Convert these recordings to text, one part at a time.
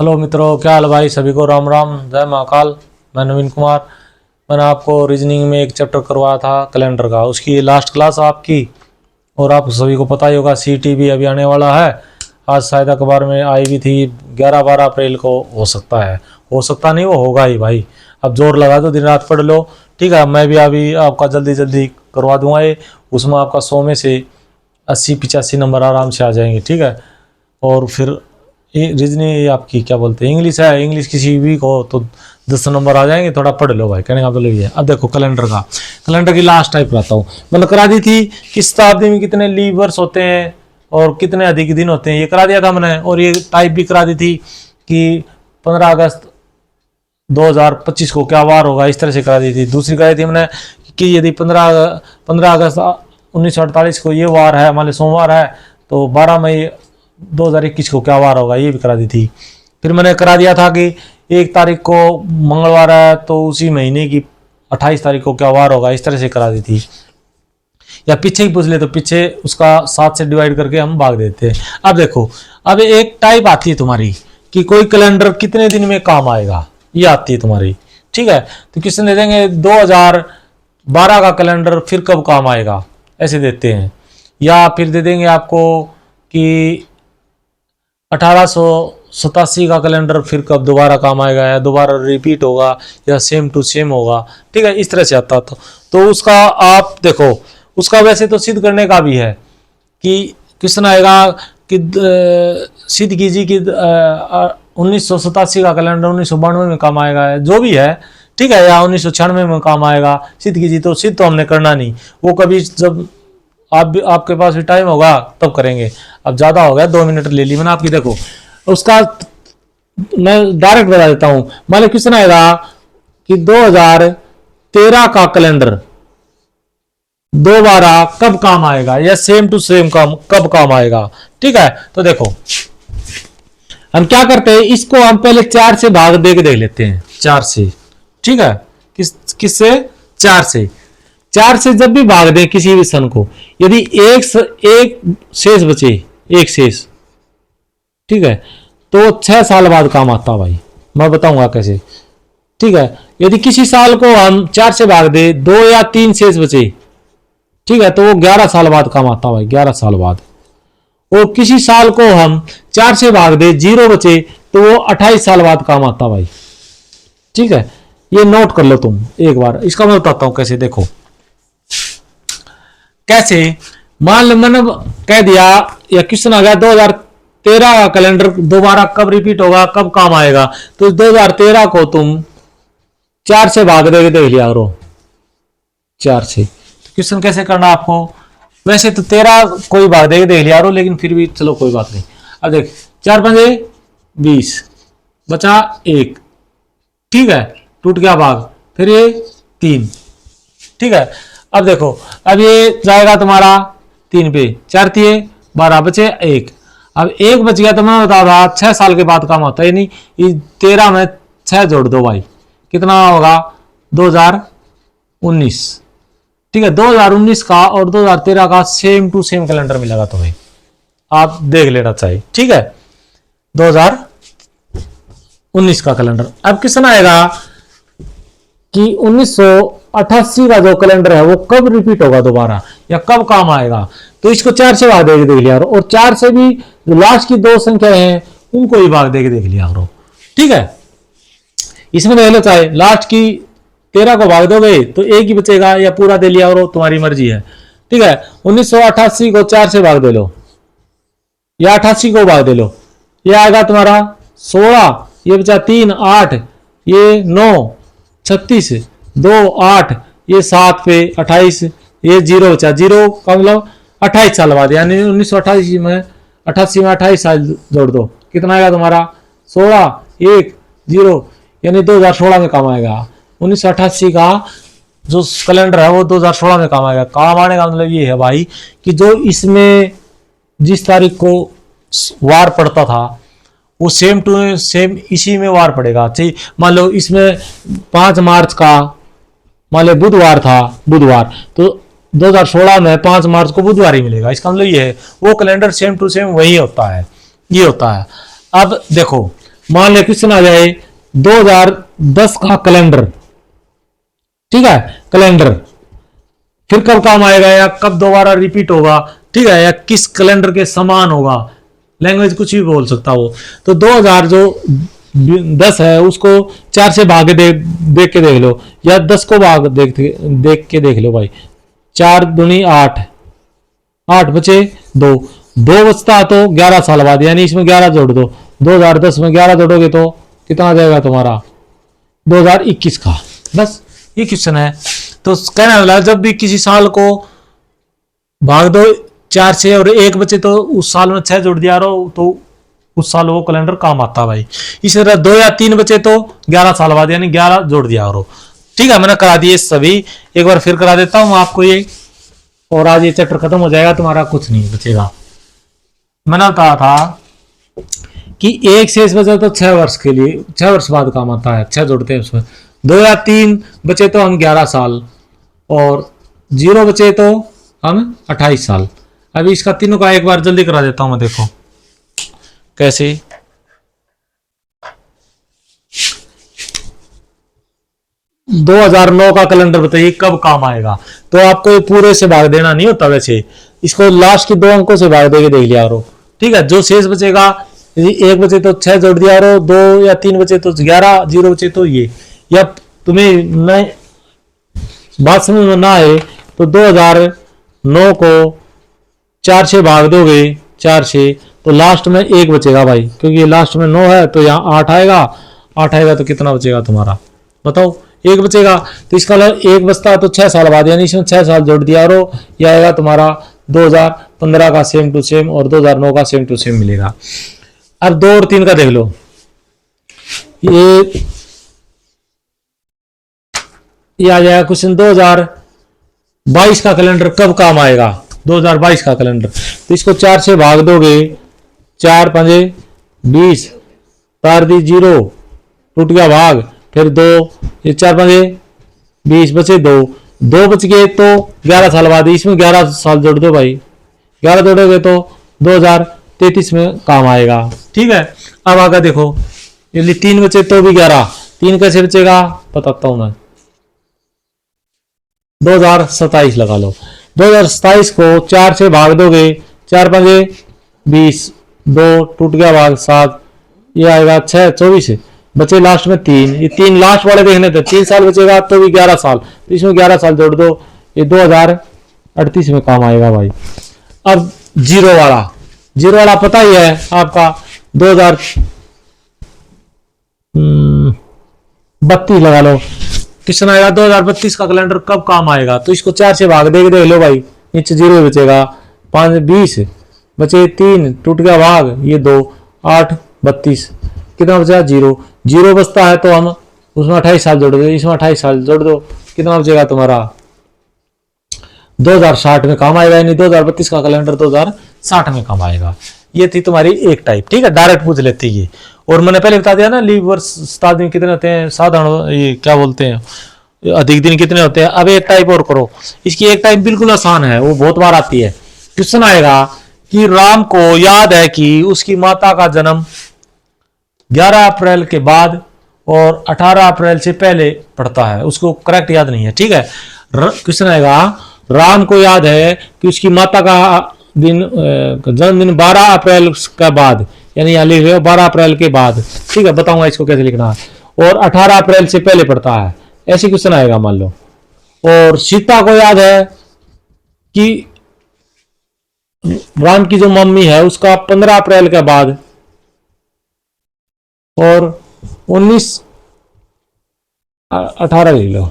Hello मित्रों, क्या हाल भाई? सभी को राम राम, जय महाकाल। मैं नवीन कुमार। मैंने आपको रीजनिंग में एक चैप्टर करवाया था कैलेंडर का, उसकी लास्ट क्लास आपकी। और आप सभी को पता ही होगा सीटी भी अभी आने वाला है। आज शायद अखबार में आई भी थी 11-12 अप्रैल को हो सकता है, हो सकता नहीं, वो होगा ही भाई। अब जोर लगा दो, दिन रात पढ़ लो। ठीक है, मैं भी अभी आपका जल्दी जल्दी करवा दूंगा ये। उसमें आपका 100 में से 80-85 नंबर आराम से आ जाएंगे। ठीक है, और फिर रीजनिंग आपकी क्या बोलते हैं, इंग्लिश है, इंग्लिश किसी भी को तो 10 नंबर आ जाएंगे। थोड़ा पढ़ लो भाई, कहने का मतलब ये है। अब देखो कैलेंडर की लास्ट टाइप कराता हूँ। मैंने करा दी थी कि शताब्दी में कितने लीव वर्ष होते हैं और कितने अधिक दिन होते हैं, ये करा दिया था मैंने। और ये टाइप भी करा दी थी कि 15 अगस्त 2025 को क्या वार होगा, इस तरह से करा दी थी। दूसरी कराई थी मैंने कि यदि 15 अगस्त 1948 को ये वार है, मान लो सोमवार है, तो 12 मई 2021 को क्या वार होगा, ये भी करा दी थी। फिर मैंने करा दिया था कि 1 तारीख को मंगलवार है तो उसी महीने की 28 तारीख को क्या वार होगा, इस तरह से करा दी थी। या पीछे ही पूछ ले तो पीछे उसका 7 से डिवाइड करके हम भाग देते हैं। अब देखो, अब एक टाइप आती है तुम्हारी कि कोई कैलेंडर कितने दिन में काम आएगा, ये आती है तुम्हारी। ठीक है, तो क्वेश्चन दे देंगे 2012 का कैलेंडर फिर कब काम आएगा, ऐसे देते हैं। या फिर दे देंगे आपको कि 1887 का कैलेंडर फिर कब दोबारा काम आएगा, या दोबारा रिपीट होगा, या सेम टू सेम होगा। ठीक है, इस तरह से आता तो उसका आप देखो, उसका वैसे तो सिद्ध करने का भी है कि क्वेश्चन आएगा कि सिद्ध कीजिए कि 1987 का कैलेंडर 1992 में काम आएगा, जो भी है। ठीक है, या 1996 में काम आएगा, सिद्ध कीजिए। तो सिद्ध तो हमने करना नहीं, वो कभी जब आपके पास भी टाइम होगा तब करेंगे। अब ज़्यादा हो गया, 2 मिनट ले ली मैंने आपकी। देखो उसका मैं डायरेक्ट बता देता हूँ। मान लो क्वेश्चन आएगा कि 2013 का कैलेंडर दोबारा कब काम आएगा, या सेम टू सेम काम कब काम आएगा। ठीक है, तो देखो हम क्या करते हैं, इसको हम पहले 4 से भाग दे के देख लेते हैं। 4 से, ठीक है, किससे? 4 से। 4 से जब भी भाग दे किसी भी सन को, यदि एक शेष बचे, एक शेष, ठीक है, तो 6 साल बाद काम आता भाई। मैं बताऊंगा कैसे। ठीक है, यदि किसी साल को हम 4 से भाग दे, 2 या 3 शेष बचे, ठीक है, तो वो 11 साल बाद काम आता भाई, 11 साल बाद। और किसी साल को हम 4 से भाग दे, 0 बचे, तो वो 28 साल बाद काम आता भाई। ठीक है, ये नोट कर लो तुम एक बार। इसका मैं बताता हूं कैसे। देखो कैसे, मान लो मैंने कह दिया, या क्वेश्चन आ गया 2013 का कैलेंडर दोबारा कब रिपीट होगा, कब काम आएगा। तो 2013 को तुम 4 से भाग देके देख लिया करो, 4 से। तो क्वेश्चन कैसे करना आपको, वैसे तो 13 कोई भाग देके देख लिया करो, लेकिन फिर भी चलो कोई बात नहीं। अब देख, 4 पंजे 20, बचा 1, ठीक है, टूट गया भाग, फिर ये 3। ठीक है, अब देखो, अब ये जाएगा तुम्हारा 3 पे, 4 तिये 12, बचे 1। अब 1 बच गया तो मैं बता रहा 6 साल के बाद काम होता है। नहीं, 13 में 6 जोड़ दो भाई, कितना होगा? 2019। ठीक है, 2019 का और 2013 का सेम टू सेम कैलेंडर मिलेगा तुम्हें, आप देख लेना चाहिए। ठीक है, 2019 का कैलेंडर। अब क्वेश्चन आएगा कि 1988 का जो कैलेंडर है वो कब रिपीट होगा दोबारा, या कब काम आएगा। तो इसको 4 से भाग देके देख लिया, और 4 से भी जो लास्ट की 2 संख्याएं हैं उनको भी भाग देके देख लिया करो। ठीक है, इसमें देख लो, चाहे लास्ट की 13 को भाग दोगे तो 1 ही बचेगा, या पूरा दे लिया करो, तुम्हारी मर्जी है। ठीक है, 1988 को 4 से भाग दे लो, या 88 को भाग दे लो, ये आएगा तुम्हारा 16, ये बचा 3, 8, ये 9, 36, 2, 8, ये 7 पे 28, ये 0 बचा, 0 का मतलब 28 साल बाद, यानी 1988 में 28 साल जोड़ दो, कितना आएगा तुम्हारा? 16, 1, 0, यानी 2016 में काम आएगा। 1988 का जो कैलेंडर है वो 2016 में काम आएगा। काम आने का मतलब ये है भाई कि जो इसमें जिस तारीख को वार पड़ता था वो सेम टू सेम इसी में वार पड़ेगा। चाहिए मान लो इसमें 5 मार्च का मान लो बुधवार था, बुधवार, तो 2016 में 5 मार्च को बुधवार ही मिलेगा। इसका मतलब ये है वो कैलेंडर सेम टू सेम वही होता है, ये होता है। अब देखो मान लिया क्वेश्चन आ जाए 2010 का कैलेंडर, ठीक है, कैलेंडर फिर कब काम आएगा या कब दोबारा रिपीट होगा, ठीक है, या किस कैलेंडर के समान होगा, लैंग्वेज कुछ भी बोल सकता हो। तो 2000 जो 10 है उसको 4 से भाग देख के देख लो, या 10 को भाग देख के देख लो भाई। 4 दूनी 8, 8 बचे 2, 2 बचता तो 11 साल बाद, यानी इसमें 11 जोड़ दो। 2010 में 11 जोड़ोगे तो कितना आ जाएगा तुम्हारा 2021 का। बस ये क्वेश्चन है। तो कहना वाला जब भी किसी साल को भाग दो 4 से और 1 बचे तो उस साल में 6 जोड़ दिया रहो तो उस साल वो कैलेंडर काम आता है भाई। इसी तरह 2 या 3 बचे तो 11 साल बाद यानी 11 जोड़ दिया करो। ठीक है, मैंने करा दिए सभी, एक बार फिर करा देता हूं आपको ये, और आज ये चैप्टर खत्म हो जाएगा, तुम्हारा कुछ नहीं बचेगा। मैंने कहा था कि 1 शेष बचे तो 6 वर्ष के लिए, 6 वर्ष बाद काम आता है, 6 जोड़ते हैं उसमें। 2 या 3 बचे तो हम 11 साल, और 0 बचे तो हम 28 साल। अभी इसका तीनों का एक बार जल्दी करा देता हूं मैं, देखो कैसे। 2009 का कैलेंडर बताइए कब काम आएगा। तो आपको ये पूरे से भाग देना नहीं होता, वैसे इसको लास्ट के 2 अंकों से भाग देके देख लिया करो। ठीक है, जो शेष बचेगा, यदि 1 बचे तो 6 जोड़ दिया करो, 2 या 3 बचे तो 11, 0 बचे तो ये। या तुम्हें मैं बात समझ में ना आए तो 2009 को 4 से भाग दोगे, 4 से, तो लास्ट में 1 बचेगा भाई, क्योंकि लास्ट में 9 है तो यहाँ 8 आएगा। 8 आएगा तो कितना बचेगा तुम्हारा, बताओ, 1 बचेगा। तो इसका 1 बचता है तो 6 साल बाद, यानी इसमें 6 साल जोड़ दिया रो, यह आएगा तुम्हारा 2015 का सेम टू सेम, और 2009 का सेम टू सेम मिलेगा। अब 2 और 3 का देख लो। ये आ जाएगा क्वेश्चन 2022 का कैलेंडर कब काम आएगा। 2022 का कैलेंडर, तो इसको 4 से भाग दोगे, 4 पंजे 20, तार दी 0, टूट गया भाग, फिर 2, ये 4 पंजे 20 बचे 2, 2 बच गए तो 11 साल बाद, इसमें 11 साल जोड़ दो भाई, 11 जोड़ोगे तो 2033 में काम आएगा। ठीक है, अब आगे देखो, यदि 3 बचे तो भी 11, 3 कैसे बचेगा बताता हूं मैं, 2027 लगा लो। 2027 को 4 से भाग दोगे, 4 पंजे 20, 2 टूट गया भाग 7, ये आएगा 6, 24 बचे लास्ट में 3, ये 3 लास्ट वाले देखने थे, 3 साल बचेगा तो भी 11 साल, तो इसमें 11 साल जोड़ दो, ये 2038 में काम आएगा भाई। अब 0 वाला पता ही है आपका, 2032 लगा लो। क्वेश्चन आएगा 2032 का कैलेंडर कब काम आएगा। तो इसको 4 से भाग देख लो भाई, नीचे 0 बचेगा, 5 20 बचे 3, टूट गया भाग, ये 2, 8 32, कितना बचा 0, 0 बचता है तो हम उसमें 28 साल जोड़ दो, इसमें 28 साल जोड़ दो, कितना बचेगा तुम्हारा 2060 में काम आएगा, यानी 2032 का कैलेंडर 2060 में काम आएगा। ये थी तुम्हारी एक टाइप। ठीक है, डायरेक्ट पूछ लेती है। और मैंने पहले बता दिया ना, लीव वर्ष आदमी कितने होते हैं, साधारण, ये क्या बोलते हैं, अधिक दिन कितने होते हैं। अब एक टाइप और करो, इसकी एक टाइप बिल्कुल आसान है, वो बहुत बार आती है। क्वेश्चन आएगा कि राम को याद है कि उसकी माता का जन्म 11 अप्रैल के बाद और 18 अप्रैल से पहले पड़ता है, उसको करेक्ट याद नहीं है। ठीक है, क्वेश्चन आएगा राम को याद है कि उसकी माता का दिन जन्मदिन 12 अप्रैल का बाद, यानी यहाँ लिख रहे हो 12 अप्रैल के बाद। ठीक है, बताऊंगा इसको कैसे लिखना है, और 18 अप्रैल से पहले पड़ता है, ऐसे क्वेश्चन आएगा मान लो। और सीता को याद है कि राम की जो मम्मी है उसका 15 अप्रैल के बाद और 18 लिख लो,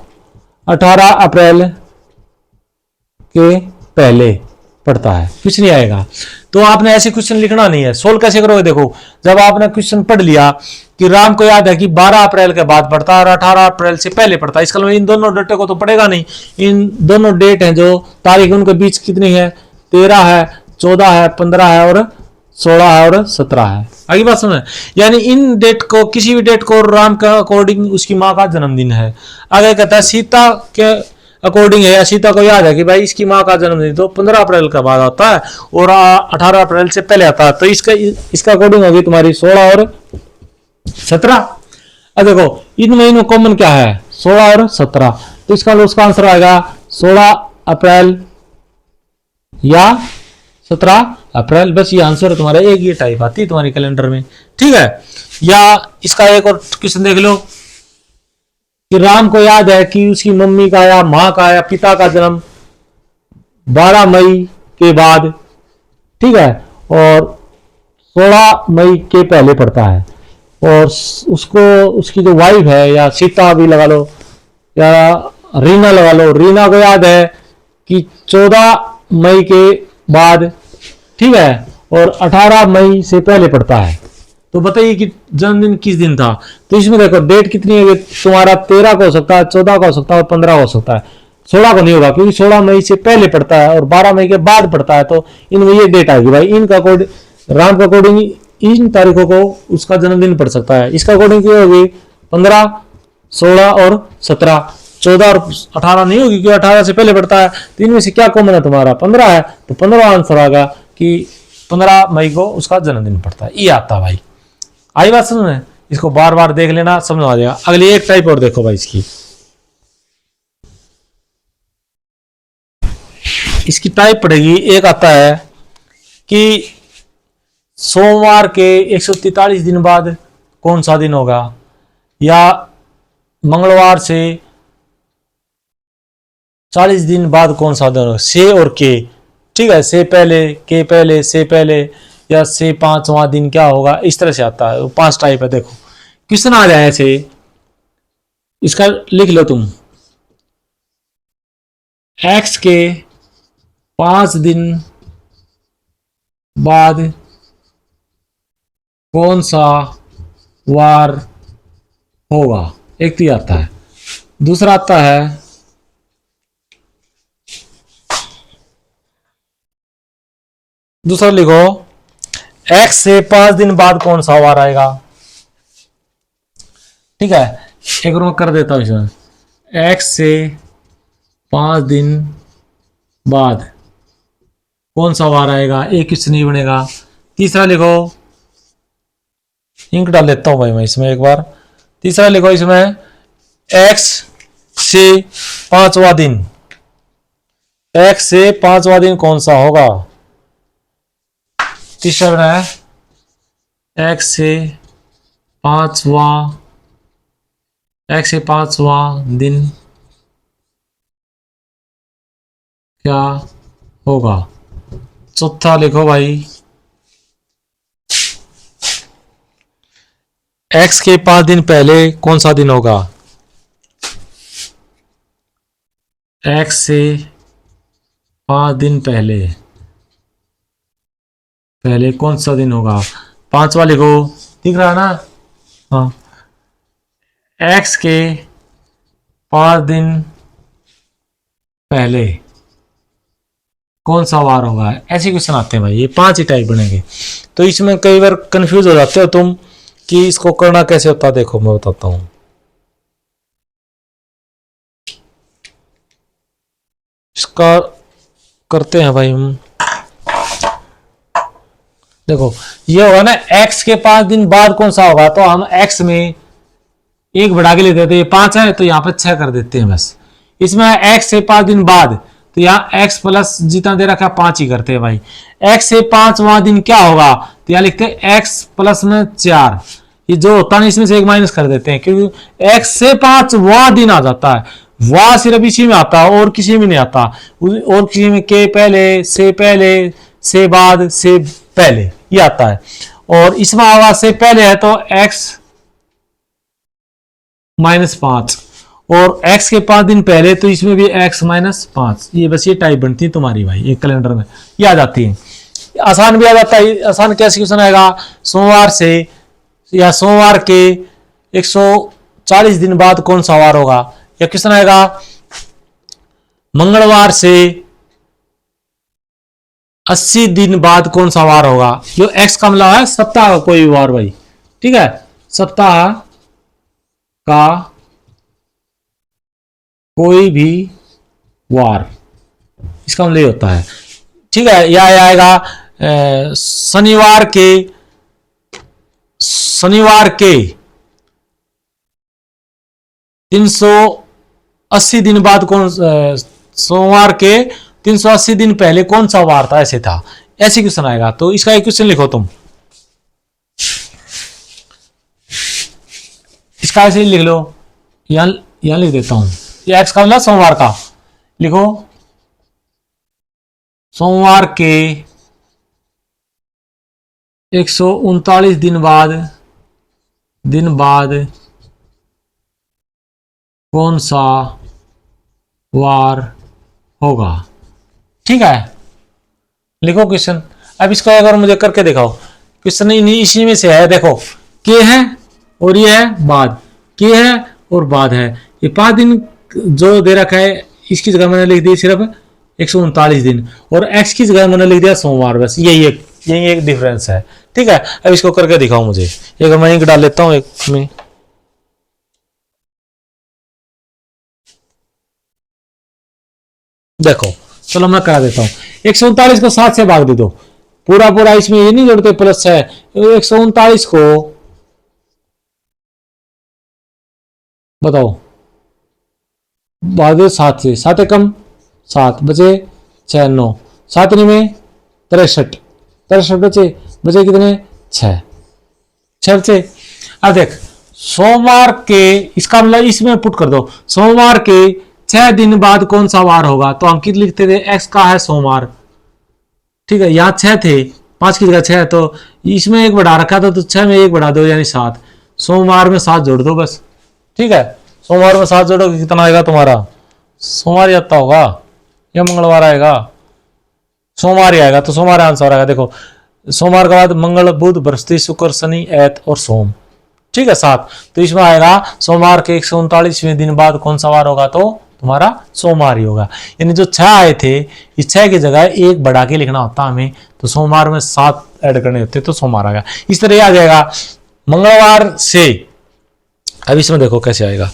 18 अप्रैल के पहले पड़ता है, कुछ नहीं आएगा। तो आपने ऐसे क्वेश्चन लिखना नहीं है। सोल्व कैसे करोगे, देखो, जब आपने क्वेश्चन पढ़ लिया कि राम को याद है कि 12 अप्रैल के बाद पड़ता है और 18 अप्रैल से पहले पड़ता है, इसका मतलब इन दोनों डेटों को तो पड़ेगा नहीं। इन दोनों डेट हैं जो तारीख, उनके बीच कितनी है, 13 है, 14 है, 15 है और 16 है और 17 है। आगे बात समझ, यानी इन डेट को, किसी भी डेट को राम का अकॉर्डिंग उसकी माँ का जन्मदिन है। आगे कहता है सीता के अकॉर्डिंग है, या सीता को याद है कि भाई इसकी माँ का जन्मदिन तो 15 अप्रैल का बाद आता है और 18 अप्रैल से पहले आता है, तो इसका अकॉर्डिंग होगी तुम्हारी 16 और 17। अब देखो इन महीनों कॉमन क्या है 16 और 17, तो उसका आंसर आएगा 16 अप्रैल या 17 अप्रैल। बस ये आंसर है तुम्हारा, एक ये टाइप आती है तुम्हारे कैलेंडर में, ठीक है। या इसका एक और क्वेश्चन देख लो कि राम को याद है कि उसकी मम्मी का या माँ का या पिता का जन्म 12 मई के बाद, ठीक है, और 16 मई के पहले पड़ता है। और उसको उसकी जो वाइफ है या सीता भी लगा लो या रीना लगा लो, रीना को याद है कि 14 मई के बाद, ठीक है, और 18 मई से पहले पड़ता है। तो बताइए कि जन्मदिन किस दिन था। तो इसमें देखो डेट कितनी है तुम्हारा, 13 का हो सकता है, 14 का हो सकता है और 15 का हो सकता है। 16 को नहीं होगा क्योंकि 16 मई से पहले पड़ता है और 12 मई के बाद पड़ता है, तो इनमें ये डेट आएगी भाई। इनका अकॉर्डिंग राम का अकॉर्डिंग इन तारीखों को उसका जन्मदिन पड़ सकता है। इसका अकॉर्डिंग क्या होगी 15, 16 और 17। 14 और 18 नहीं होगी क्योंकि 18 से पहले पड़ता है। तो इनमें से क्या कॉमन है तुम्हारा 15 है, तो 15 आंसर आएगा कि 15 मई को उसका जन्मदिन पड़ता है। ये आता भाई, आई बात समझ में। इसको बार बार देख लेना, समझ आ जाएगा। अगली एक टाइप और देखो भाई इसकी टाइप पड़ेगी। एक आता है कि सोमवार के 143 दिन बाद कौन सा दिन होगा, या मंगलवार से 40 दिन बाद कौन सा दिन होगा, से और के, ठीक है, से पहले, के पहले, से पहले, या से 5वां दिन क्या होगा, इस तरह से आता है। 5 टाइप है। देखो क्वेश्चन आ जाए ऐसे, इसका लिख लो तुम, एक्स के 5 दिन बाद कौन सा वार होगा, एक तो ये आता है। दूसरा आता है दूसरा लिखो एक्स से 5 दिन बाद कौन सा वार आएगा, ठीक है। एक और कर देता हूं इसमें, एक्स से 5 दिन बाद कौन सा वार आएगा, एक क्वेश्चन नहीं बनेगा। तीसरा लिखो, इंक डाल लेता हूं भाई मैं इसमें एक बार। तीसरा लिखो इसमें एक्स से 5वां दिन, एक्स से 5वां दिन कौन सा होगा। तीसरा बना है एक्स से 5वां दिन क्या होगा। चौथा लिखो भाई एक्स के 5 दिन पहले कौन सा दिन होगा, एक्स से 5 दिन पहले कौन सा दिन होगा। 5वां लिखो, दिख रहा है ना, हाँ, एक्स के 5 दिन पहले कौन सा वार होगा। ऐसे क्वेश्चन आते हैं भाई, ये 5 ही टाइप बनेंगे। तो इसमें कई बार कंफ्यूज हो जाते हो तुम कि इसको करना कैसे होता है। देखो मैं बताता हूं, इसका करते हैं भाई हम। देखो ये होगा ना, x के 5 दिन बाद कौन सा होगा, तो हम x में एक बढ़ा के लेते हैं, 5 है तो यहाँ पे 6 कर देते हैं बस। इसमें x से 5 दिन बाद, तो यहाँ x प्लस जितना दे रखा 5 ही करते हैं भाई। x से 5वां दिन क्या होगा, तो यहाँ लिखते हैं x प्लस में 4। ये जो होता है इसमें से एक माइनस कर देते हैं क्योंकि x से 5वां दिन आ जाता है। वाह सिर्फ इसी में आता है और किसी में नहीं आता। और किसी में के पहले, से बाद, से पहले ये आता है। और इसमें आवाज से पहले है तो x -5, और x के 5 दिन पहले तो इसमें भी x -5। ये बस ये टाइप बनती है तुम्हारी भाई एक कैलेंडर में, ये आ जाती है। आसान भी आ जाता है। आसान कैसे क्वेश्चन आएगा, सोमवार से या सोमवार के 140 दिन बाद कौन सा वार होगा, या क्वेश्चन आएगा मंगलवार से 80 दिन बाद कौन सा वार होगा। जो एक्स का मतलब है सप्ताह का कोई भी वार भाई, ठीक है, सप्ताह का कोई भी वार, इसका मतलब ये होता है, ठीक है। या आएगा शनिवार के 380 दिन बाद सोमवार के 380 दिन पहले कौन सा वार था, ऐसे था, ऐसे क्वेश्चन आएगा। तो इसका एक क्वेश्चन लिखो तुम, इसका ऐसे ही लिख लो, यहां लिख देता हूं, ये एक्स का मतलब सोमवार का, लिखो सोमवार के 139 दिन बाद कौन सा वार होगा। ठीक है, लिखो क्वेश्चन। अब इसको अगर मुझे करके दिखाओ, क्वेश्चन इसी में से है, देखो के है और ये है बाद, के है और बाद है, ये 5 दिन जो दे रखा है इसकी जगह मैंने लिख दी सिर्फ 139 दिन, और एक्स की जगह मैंने लिख दिया सोमवार, बस यही एक डिफरेंस है। ठीक है, अब इसको करके दिखाओ मुझे, एक मैं इंक डाल लेता हूं एक में, देखो चलो मैं करा देता हूं। 139 को 7 से भाग दे दो, पूरा इसमें ये नहीं जोड़ते प्लस है, 139 को बताओ भाग दो 7 से, 7 कम 7 बचे 6 9 7 में 63 बचे कितने 6 बचे। अब देख सोमवार के, इसका मतलब इसमें पुट कर दो, सोमवार के 6 दिन बाद कौन सा वार होगा, तो हम कितने लिखते थे, एक्स का है सोमवार। ठीक है, यहाँ 6 थे, 5 की जगह 6, तो इसमें एक बढ़ा रखा था, तो 6 में 1 बढ़ा दो यानी 7, सोमवार में 7 जोड़ दो बस। ठीक है, सोमवार में 7 जोड़ोगे कितना आएगा तुम्हारा, सोमवार आता होगा या मंगलवार आएगा, सोमवार ही आएगा, तो सोमवार आंसर आएगा। देखो सोमवार के बाद मंगल बुध बृहस्पति शुक्र शनि ऐत और सोम, ठीक है 7, तो इसमें आएगा सोमवार के 139वें दिन बाद कौन सा वार होगा, तो तुम्हारा सोमवार ही होगा। यानी जो 6 आए थे, इस 6 की जगह 1 बढ़ा के लिखना होता हमें, तो सोमवार में 7 ऐड करने होते तो सोमवार आ गया। इस तरह आ जाएगा मंगलवार से। अब इसमें देखो कैसे आएगा,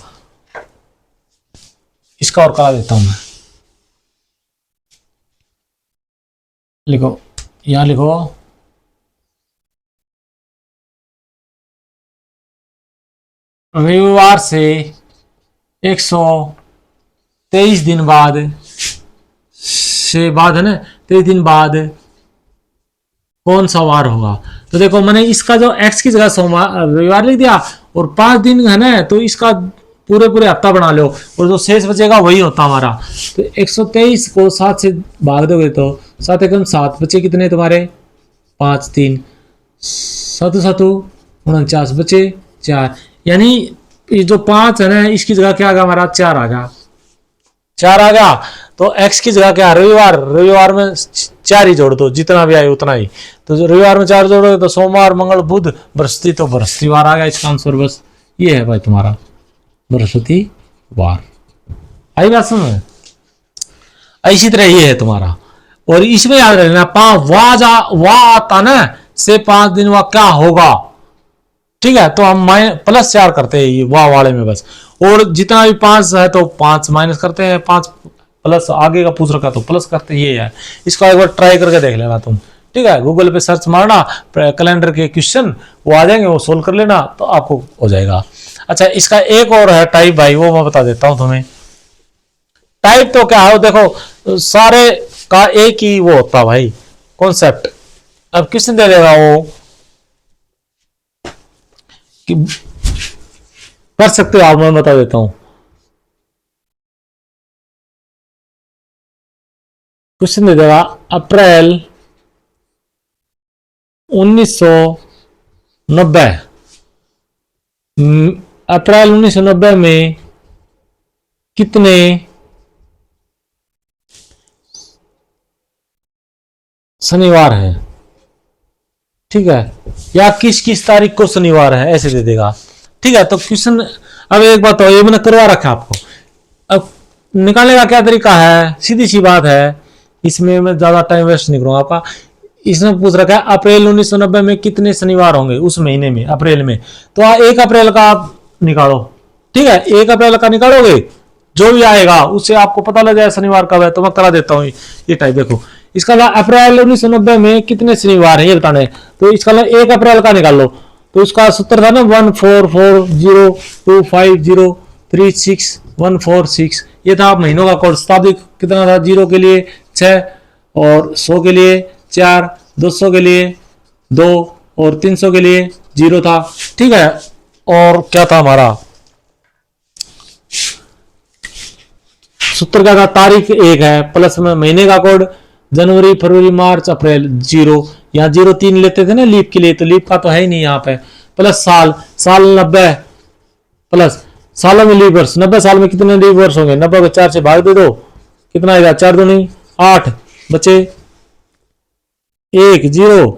इसका और करा देता हूं मैं, लिखो यहां लिखो रविवार से 123 दिन बाद से बाद है ना, 23 दिन बाद कौन सा वार होगा। तो देखो मैंने इसका जो x की जगह सोमवार रविवार लिख दिया, और 5 दिन है ना, तो इसका पूरे हफ्ता बना लो, और जो शेष बचेगा वही होता हमारा। तो 123 को 7 से भाग दोगे तो 7 एकम 7 बचे कितने तुम्हारे 5 3 7 7 49 बचे 4, यानी ये जो 5 है ना, इसकी जगह क्या आ गया हमारा 4 आ गया, 4 आ गया। तो x की जगह क्या, रविवार में 4 ही जोड़ दो, जितना भी आए उतना ही। तो रविवार में 4 जोड़ोगे तो सोमवार मंगल बुध बृहस्पति, तो बृहस्पतिवार आ गया इसका आंसर। बस ये है भाई तुम्हारा बृहस्पतिवार। आई बात समझ, इसी तरह ये है तुम्हारा। और इसमें याद रखना वाह आता ना से 5 दिन वाह क्या होगा, ठीक है। तो हम +4 करते हैं ये वाह वाले में बस, और जितना भी 5 है तो 5 माइनस करते हैं, 5 प्लस आगे का पूछ रखा तो प्लस करते, ये है। इसको एक बार ट्राई करके देख लेना तुम, ठीक है। गूगल पे सर्च मारना कैलेंडर के क्वेश्चन, वो आ जाएंगे, वो सोल्व कर लेना तो आपको हो जाएगा। अच्छा, इसका एक और है टाइप भाई, वो मैं बता देता हूं तुम्हें। टाइप तो क्या है, देखो सारे का एक ही वो होता भाई कॉन्सेप्ट। अब क्वेश्चन दे देगा वो कि कर सकते हो आप, मैं बता देता हूं। क्वेश्चन दे देगा अप्रैल 1990, अप्रैल 1990 में कितने शनिवार है, ठीक है, या किस किस तारीख को शनिवार है, ऐसे दे देगा, ठीक है। तो क्वेश्चन, अब एक बात तो ये मैंने करवा रखा आपको, अब निकालने का क्या तरीका है, सीधी सी बात है, इसमें मैं ज्यादा टाइम वेस्ट नहीं करूंगा आपका। इसने पूछ रखा है अप्रैल 1990 में कितने शनिवार होंगे उस महीने में, अप्रैल में। तो 1 अप्रैल का आप निकालो, ठीक है, 1 अप्रैल का निकालोगे, जो भी आएगा उससे आपको पता लग जाए शनिवार कब है। तो मैं करा देता हूँ ये टाइप, देखो इसका अप्रैल 1990 में कितने शनिवार है ये बताना है। तो इसका 1 अप्रैल का निकाल लो, तो इसका सूत्र था ना 14402550, 36146। ये था महीनों का कोड। शताब्दी कितना था? 0 के लिए 6 और 100 के लिए 4, 200 के लिए 2 और 300 के लिए 0 था। ठीक है, और क्या था हमारा सूत्र? क्या था? तारीख 1 है, प्लस में महीने का कोड जनवरी फरवरी मार्च अप्रैल 0। यहाँ 0 3 लेते थे ना लीप के लिए, तो लीप का तो है ही नहीं यहाँ पे। प्लस साल 90 प्लस सालों में लीप वर्ष। 90 साल में कितने लीप वर्ष होंगे? 90 को 4 से भाग दे दो, कितना आएगा? 4 दूनी 8 बचे 1 0,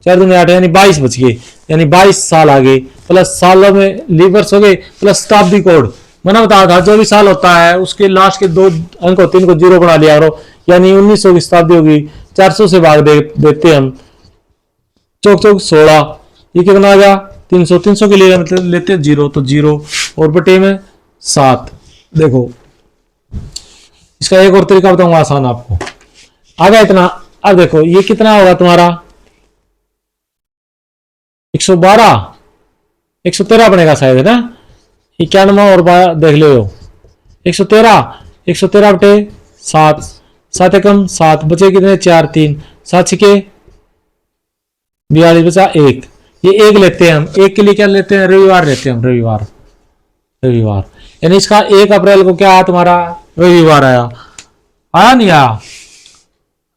4 दूनी 8 यानी 22 बच गए, यानी 22 साल आ गए। प्लस सालों में लीप वर्ष हो गए, प्लस शताब्दी कोड। मैंने बताया था जो भी साल होता है उसके लास्ट के 2 अंक होते हैं, इनको 0 बना लिया करो, यानी 1900 की शताब्दी होगी। 400 से भाग देते हम, चौक 16, ये कितना आ गया? 300। 300 के लिए लेते 0, तो 0 और बटे में 7। देखो इसका एक और तरीका बताऊंगा आसान आपको। आ गया इतना। अब देखो ये कितना होगा तुम्हारा? 112 113 बनेगा शायद, है ना? 91 और 12 देख लो। 113 बटे 7, 7 एकम 7 बचे कितने? 4 3 7 छके 42 बचा 1। ये 1 लेते हैं हम। 1 के लिए क्या लेते हैं? रविवार लेते हैं हम, रविवार। यानी इसका 1 अप्रैल को क्या आया तुम्हारा? रविवार आया नहीं आया?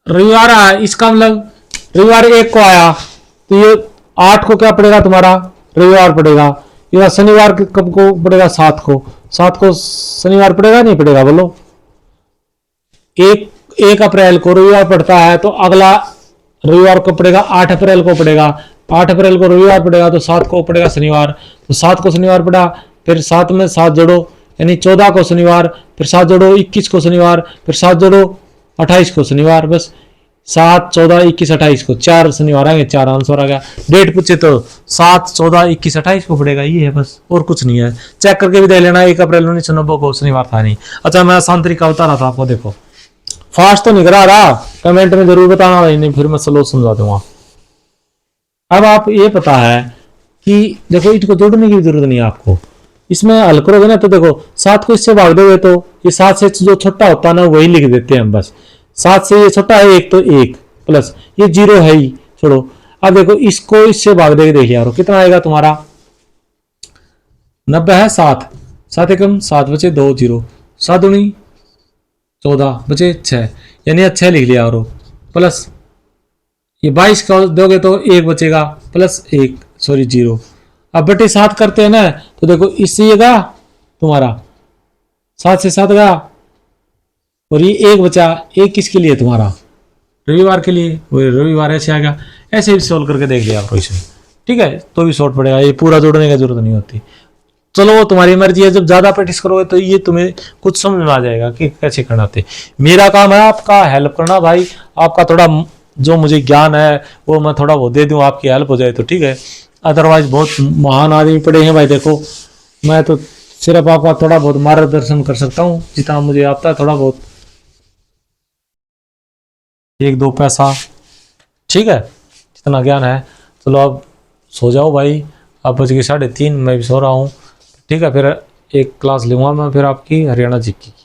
रविवार आया। इसका मतलब रविवार 1 को आया, तो ये 8 को क्या पड़ेगा तुम्हारा? रविवार पड़ेगा। ये शनिवार कब को पड़ेगा? 7 को। 7 को शनिवार पड़ेगा नहीं पड़ेगा? बोलो। 1 अप्रैल को रविवार पड़ता है, तो अगला रविवार को पड़ेगा 8 अप्रैल को पड़ेगा। 8 अप्रैल को रविवार पड़ेगा, तो 7 को पड़ेगा शनिवार। तो 7 को शनिवार पड़ा, फिर 7 में 7 जोड़ो, यानी 14 को शनिवार, फिर 7 जोड़ो 21 को शनिवार, फिर 7 जोड़ो 28 को शनिवार। बस 7 14 21 28 को 4 शनिवार आएंगे, 4 आंसर आ गया। डेट पूछे तो 7 14 21 28 को पड़ेगा, ये है बस, और कुछ नहीं है। चेक करके भी दे लेना, 1 अप्रैल 1990 को शनिवार था नहीं। अच्छा, मैं आसान तरीका बता रहा था आपको। देखो फास्ट तो निकला रहा, कमेंट में जरूर बताना, नहीं फिर मैं स्लो समझा दूंगा। अब आप ये पता है कि देखो इसको जोड़ने की जरूरत नहीं है आपको, इसमें हल करोगे ना तो देखो 7 को इससे भाग दोगे तो ये 7 से जो छोटा होता है ना वही लिख देते हैं हम। बस 7 से ये छोटा है 1, तो 1 प्लस ये 0 है ही, छोड़ो। अब देखो इसको इससे भाग देके देख यारो कितना आएगा तुम्हारा? 90 है 7, 7 एकम 7 बचे 2 0, 7 दूनी 14 बचे 6, यानी 6 लिख लिया। और प्लस ये 22 का दोगे तो 1 बचेगा, प्लस 1 सॉरी 0। अब बटे 7 करते हैं ना, तो देखो इससे ये गया तुम्हारा 7 से 7 गया, और ये 1 बचा। 1 किसके लिए? तुम्हारा रविवार के लिए। वो रविवार ऐसे आ गया। ऐसे भी सोल्व करके देख लिया आप इसमें, ठीक है? तो भी शॉर्ट पड़ेगा, ये पूरा जोड़ने की जरूरत नहीं होती। चलो वो तुम्हारी मर्जी है, जब ज्यादा प्रैक्टिस करोगे तो ये तुम्हें कुछ समझ में आ जाएगा कि कैसे करना थे। मेरा काम है आपका हेल्प करना भाई, आपका थोड़ा जो मुझे ज्ञान है वो मैं थोड़ा वो दे दूं, आपकी हेल्प हो जाए तो ठीक है। अदरवाइज बहुत महान आदमी पड़े हैं भाई, देखो मैं तो सिर्फ आपका थोड़ा बहुत मार्गदर्शन कर सकता हूँ जितना मुझे आता है, थोड़ा बहुत 1-2 पैसा, ठीक है, जितना ज्ञान है। चलो अब सो जाओ भाई, अब बज गए 3:30, मैं भी सो रहा हूँ, ठीक है? फिर एक क्लास लूँगा मैं फिर आपकी हरियाणा जीके की।